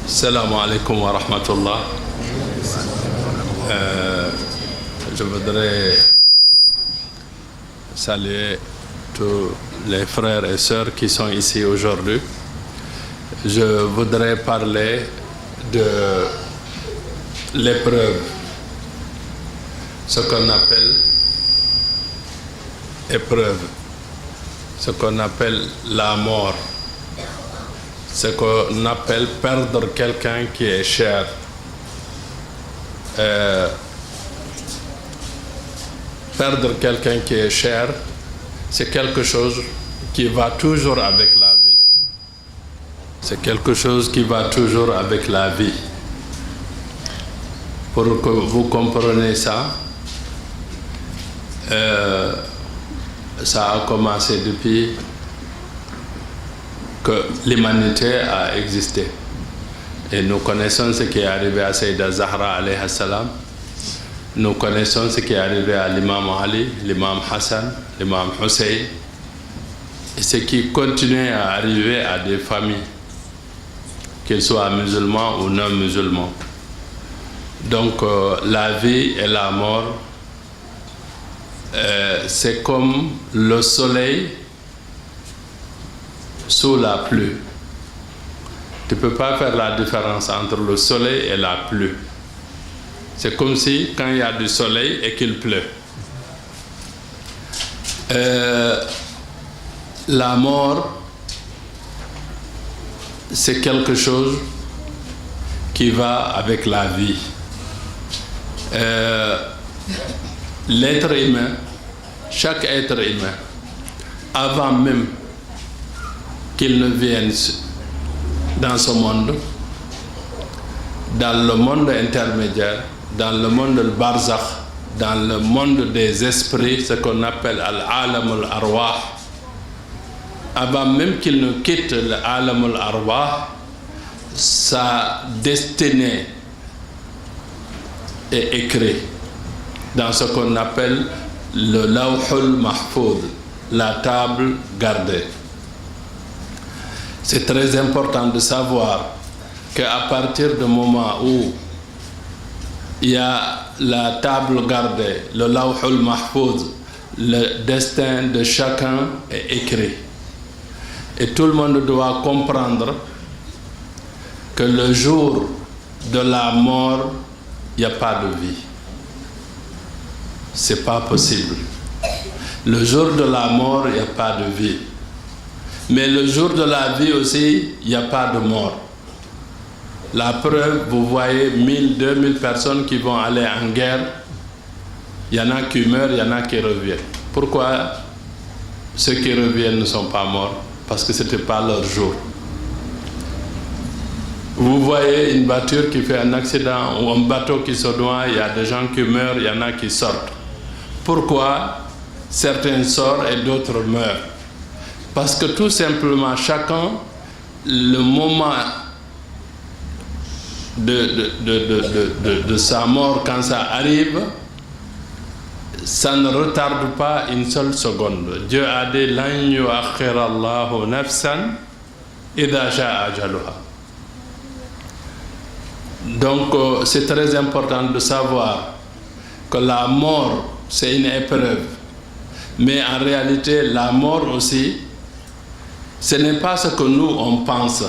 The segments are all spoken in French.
Salam alaikum wa rahmatullah. Je voudrais saluer tous les frères et sœurs qui sont ici aujourd'hui. Je voudrais parler de l'épreuve, ce qu'on appelle épreuve, ce qu'on appelle la mort, ce qu'on appelle perdre quelqu'un qui est cher. Perdre quelqu'un qui est cher, c'est quelque chose qui va toujours avec la vie. C'est quelque chose qui va toujours avec la vie. Pour que vous compreniez ça, ça a commencé depuis que l'humanité a existé. Et nous connaissons ce qui est arrivé à Sayyida Zahra alayhi salam. Nous connaissons ce qui est arrivé à l'imam Ali, l'imam Hassan, l'imam Hussein. Et ce qui continue à arriver à des familles, qu'ils soient musulmans ou non musulmans. Donc la vie et la mort, c'est comme le soleil sous la pluie. Tu ne peux pas faire la différence entre le soleil et la pluie. C'est comme si quand il y a du soleil et qu'il pleut. La mort, c'est quelque chose qui va avec la vie. L'être humain, chaque être humain, avant même qu'il ne vienne dans ce monde, dans le monde intermédiaire, dans le monde del barzakh, dans le monde des esprits, ce qu'on appelle al-alam al-arwah, avant même qu'il ne quitte l'alam al-arwah, sa destinée est écrite dans ce qu'on appelle le lawhul mahfoud, la table gardée. C'est très important de savoir qu'à partir du moment où il y a la table gardée, le lawhul mahfouz, le destin de chacun est écrit. Et tout le monde doit comprendre que le jour de la mort, il n'y a pas de vie. C'est pas possible. Le jour de la mort, il n'y a pas de vie. Mais le jour de la vie aussi, il n'y a pas de mort. La preuve, vous voyez 1000, 2000 personnes qui vont aller en guerre. Il y en a qui meurent, il y en a qui reviennent. Pourquoi ceux qui reviennent ne sont pas morts? Parce que ce n'était pas leur jour. Vous voyez une voiture qui fait un accident ou un bateau qui se noie, il y a des gens qui meurent, il y en a qui sortent. Pourquoi certains sortent et d'autres meurent? Parce que tout simplement, chacun, le moment de sa mort, quand ça arrive, ça ne retarde pas une seule seconde. Dieu a dit « Lan yu'akhkhira Allahu nafsan idha sha'a ajaluha ». Donc, c'est très important de savoir que la mort, c'est une épreuve. Mais en réalité, la mort aussi, ce n'est pas ce que nous, on pense.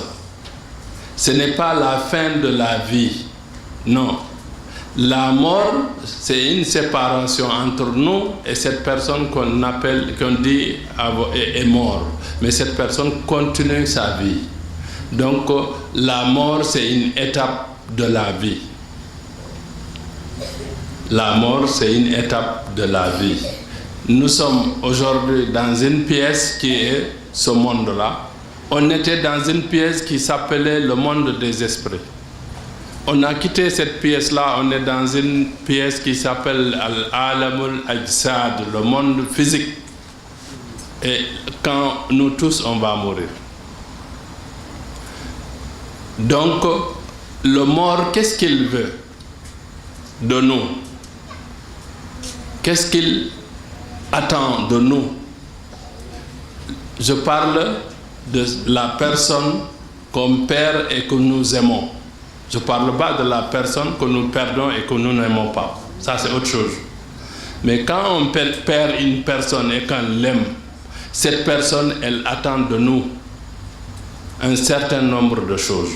Ce n'est pas la fin de la vie. Non. La mort, c'est une séparation entre nous et cette personne qu'on appelle, qu'on dit est mort. Mais cette personne continue sa vie. Donc, la mort, c'est une étape de la vie. La mort, c'est une étape de la vie. Nous sommes aujourd'hui dans une pièce qui est ce monde-là. On était dans une pièce qui s'appelait le monde des esprits. On a quitté cette pièce-là, on est dans une pièce qui s'appelle Al-Alamul Ajsad, le monde physique. Et quand nous tous, on va mourir. Donc, le mort, qu'est-ce qu'il veut de nous? Qu'est-ce qu'il attend de nous? Je parle de la personne qu'on perd et que nous aimons. Je ne parle pas de la personne que nous perdons et que nous n'aimons pas. Ça, c'est autre chose. Mais quand on perd une personne et qu'on l'aime, cette personne, elle attend de nous un certain nombre de choses.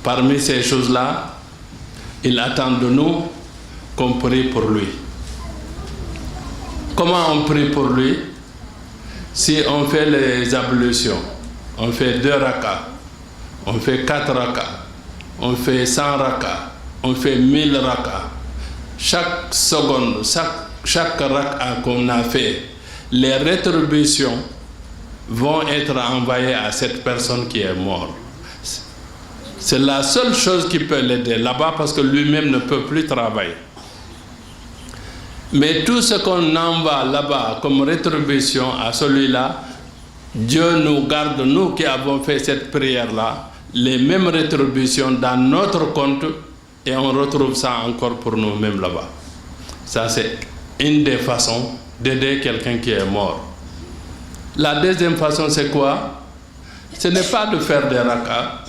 Parmi ces choses-là, il attend de nous qu'on prie pour lui. Comment on prie pour lui? Si on fait les ablutions, on fait 2 rakas, on fait 4 rakas, on fait 100 rakas, on fait 1000 rakas. Chaque seconde, chaque raka qu'on a fait, les rétributions vont être envoyées à cette personne qui est morte. C'est la seule chose qui peut l'aider là-bas parce que lui-même ne peut plus travailler. Mais tout ce qu'on envoie là-bas comme rétribution à celui-là, Dieu nous garde, nous qui avons fait cette prière-là, les mêmes rétributions dans notre compte et on retrouve ça encore pour nous-mêmes là-bas. Ça, c'est une des façons d'aider quelqu'un qui est mort. La deuxième façon, c'est quoi? Ce n'est pas de faire des rakas,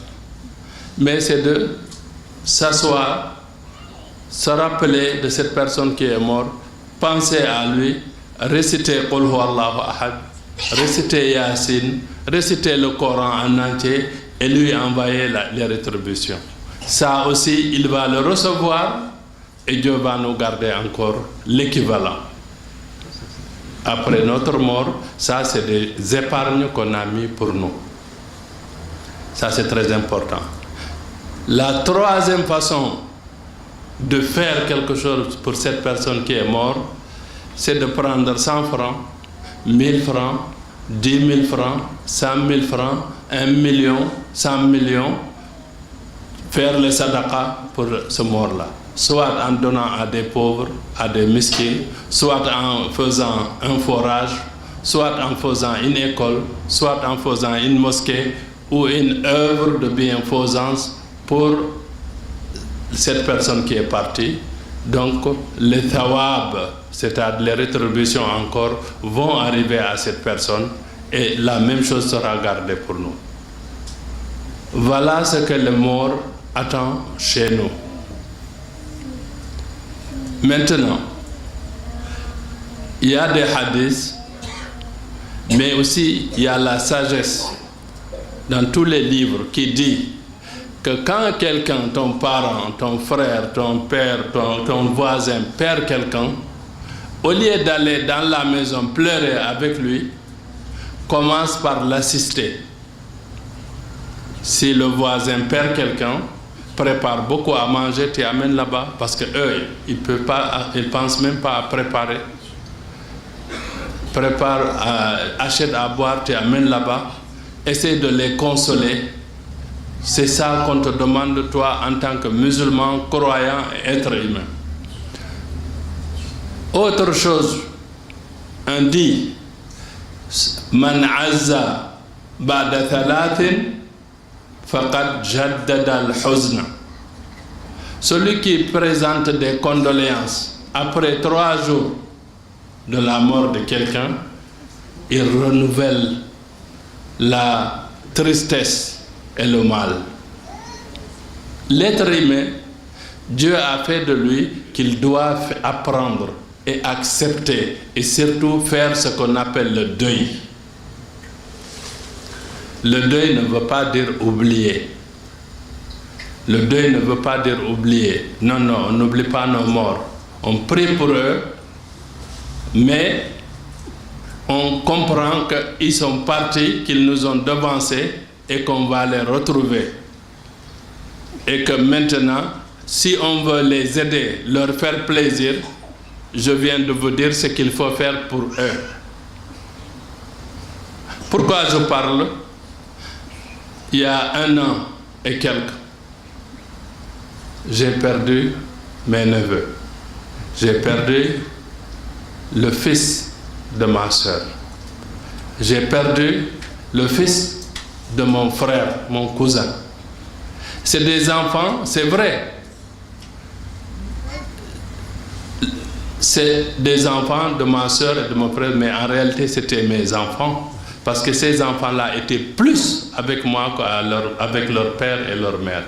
mais c'est de s'asseoir, se rappeler de cette personne qui est morte, penser à lui, réciter Qul Huwallahu Ahad, réciter Yasin, réciter le Coran en entier et lui envoyer les rétributions. Ça aussi, il va le recevoir et Dieu va nous garder encore l'équivalent. Après notre mort, ça c'est des épargnes qu'on a mis pour nous. Ça c'est très important. La troisième façon de faire quelque chose pour cette personne qui est morte, c'est de prendre 100 francs, 1000 francs, 10 000 francs, 100 000 francs, 1 million, 100 millions, faire le sadaqa pour ce mort-là. Soit en donnant à des pauvres, à des miskins, soit en faisant un forage, soit en faisant une école, soit en faisant une mosquée ou une œuvre de bienfaisance pour cette personne qui est partie. Donc les thawab, c'est-à-dire les rétributions encore, vont arriver à cette personne et la même chose sera gardée pour nous. Voilà ce que le mort attend chez nous. Maintenant, il y a des hadiths, mais aussi il y a la sagesse dans tous les livres qui dit que quand quelqu'un, ton parent, ton frère, ton père, ton voisin perd quelqu'un, au lieu d'aller dans la maison pleurer avec lui, commence par l'assister. Si le voisin perd quelqu'un, prépare beaucoup à manger, tu amènes là-bas, parce que eux, ils pensent même pas à préparer. Achète à boire, tu amènes là-bas, essaie de les consoler. C'est ça qu'on te demande, toi, en tant que musulman, croyant et être humain. Autre chose, on dit, Man azza ba'da thalathin faqad jaddada al-huzna. Celui qui présente des condoléances après 3 jours de la mort de quelqu'un, il renouvelle la tristesse et le mal. L'être humain, Dieu a fait de lui qu'il doit apprendre et accepter et surtout faire ce qu'on appelle le deuil. Le deuil ne veut pas dire oublier. Le deuil ne veut pas dire oublier. Non, non, on n'oublie pas nos morts. On prie pour eux, mais on comprend qu'ils sont partis, qu'ils nous ont devancés et qu'on va les retrouver. Et que maintenant, si on veut les aider, leur faire plaisir, je viens de vous dire ce qu'il faut faire pour eux. Pourquoi je parle? Il y a 1 an et quelques, j'ai perdu mes neveux. J'ai perdu le fils de ma soeur. J'ai perdu le fils de mon frère, mon cousin. C'est des enfants, c'est vrai. C'est des enfants de ma soeur et de mon frère, mais en réalité, c'était mes enfants. Parce que ces enfants-là étaient plus avec moi qu'avec leur père et leur mère.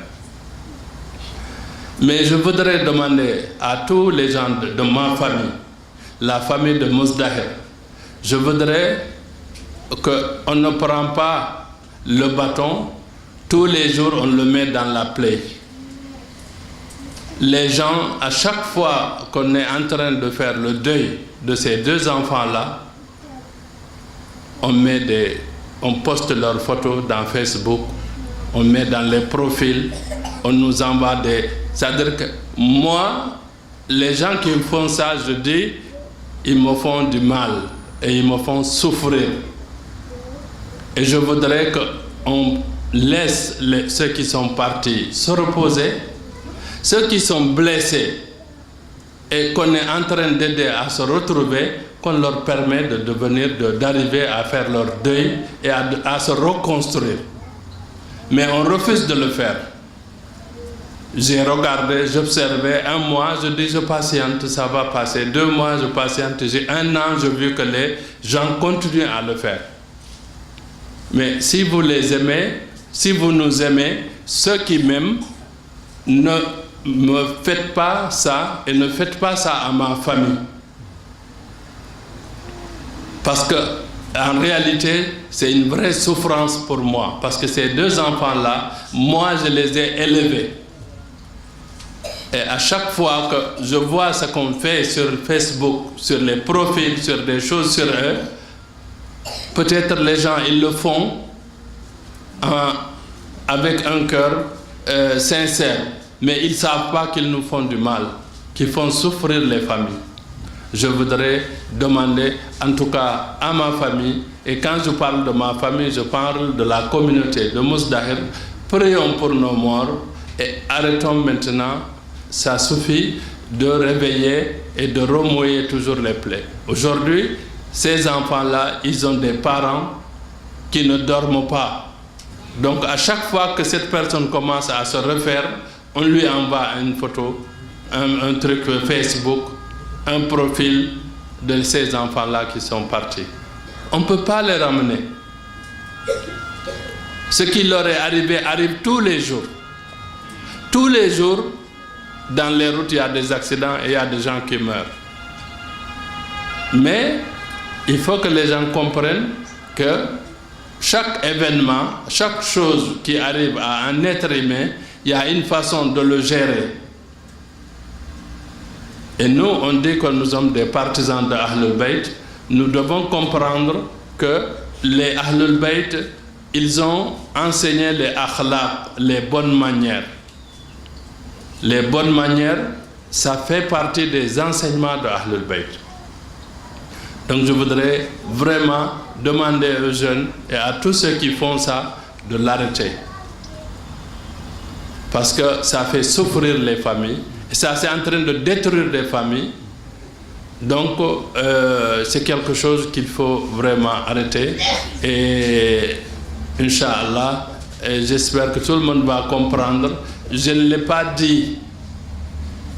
Mais je voudrais demander à tous les gens de ma famille, la famille de Mousdahir, je voudrais qu'on ne prend pas le bâton, tous les jours on le met dans la plaie. Les gens, à chaque fois qu'on est en train de faire le deuil de ces deux enfants-là, on poste leurs photos dans Facebook, on met dans les profils, on nous envoie des... C'est-à-dire que moi, les gens qui me font ça, je dis, ils me font du mal et ils me font souffrir. Et je voudrais qu'on laisse ceux qui sont partis se reposer, ceux qui sont blessés et qu'on est en train d'aider à se retrouver, qu'on leur permet d'arriver à faire leur deuil et à se reconstruire. Mais on refuse de le faire. J'ai regardé, j'observais, 1 mois, je dis je patiente, ça va passer. 2 mois, je patiente. J'ai 1 an, j'ai vu que les gens continuent à le faire. Mais si vous les aimez, si vous nous aimez, ceux qui m'aiment, ne me faites pas ça et ne faites pas ça à ma famille. Parce que en réalité, c'est une vraie souffrance pour moi. Parce que ces 2 enfants-là, moi, je les ai élevés. Et à chaque fois que je vois ce qu'on fait sur Facebook, sur les profils, sur des choses sur eux, peut-être les gens, ils le font avec un cœur sincère. Mais ils ne savent pas qu'ils nous font du mal, qu'ils font souffrir les familles. Je voudrais demander, en tout cas à ma famille, et quand je parle de ma famille, je parle de la communauté de Mousdahir, prions pour nos morts et arrêtons maintenant, ça suffit de réveiller et de remouiller toujours les plaies. Aujourd'hui, ces enfants-là, ils ont des parents qui ne dorment pas. Donc à chaque fois que cette personne commence à se refaire, on lui envoie une photo, un truc Facebook, un profil de ces enfants-là qui sont partis. On ne peut pas les ramener. Ce qui leur est arrivé arrive tous les jours. Tous les jours, dans les routes, il y a des accidents et il y a des gens qui meurent. Mais il faut que les gens comprennent que chaque événement, chaque chose qui arrive à un être humain, il y a une façon de le gérer. Et nous, on dit que nous sommes des partisans de Ahlul Bayt. Nous devons comprendre que les Ahlul Bayt, ils ont enseigné les akhlaq, les bonnes manières. Les bonnes manières, ça fait partie des enseignements de Ahlul Bayt. Donc je voudrais vraiment demander aux jeunes et à tous ceux qui font ça de l'arrêter. Parce que ça fait souffrir les familles. Et ça, c'est en train de détruire des familles. Donc, c'est quelque chose qu'il faut vraiment arrêter. Et, Inch'Allah, j'espère que tout le monde va comprendre. Je ne l'ai pas dit.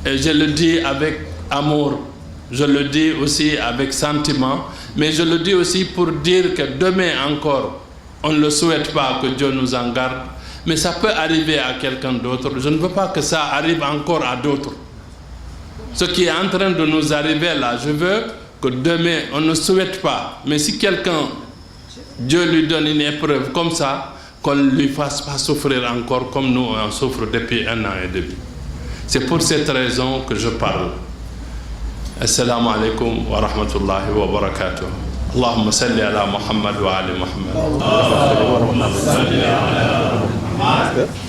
Et je le dis avec amour. Je le dis aussi avec sentiment. Mais je le dis aussi pour dire que demain encore, on ne le souhaite pas que Dieu nous en garde. Mais ça peut arriver à quelqu'un d'autre. Je ne veux pas que ça arrive encore à d'autres. Ce qui est en train de nous arriver là, je veux que demain, on ne souhaite pas. Mais si quelqu'un, Dieu lui donne une épreuve comme ça, qu'on ne lui fasse pas souffrir encore comme nous, on souffre depuis 1 an et demi. C'est pour cette raison que je parle. Assalamu alaikum wa rahmatullahi wa barakatuh. اللهم صل على محمد وعلى محمد. اللهم صل على محمد وعلى محمد.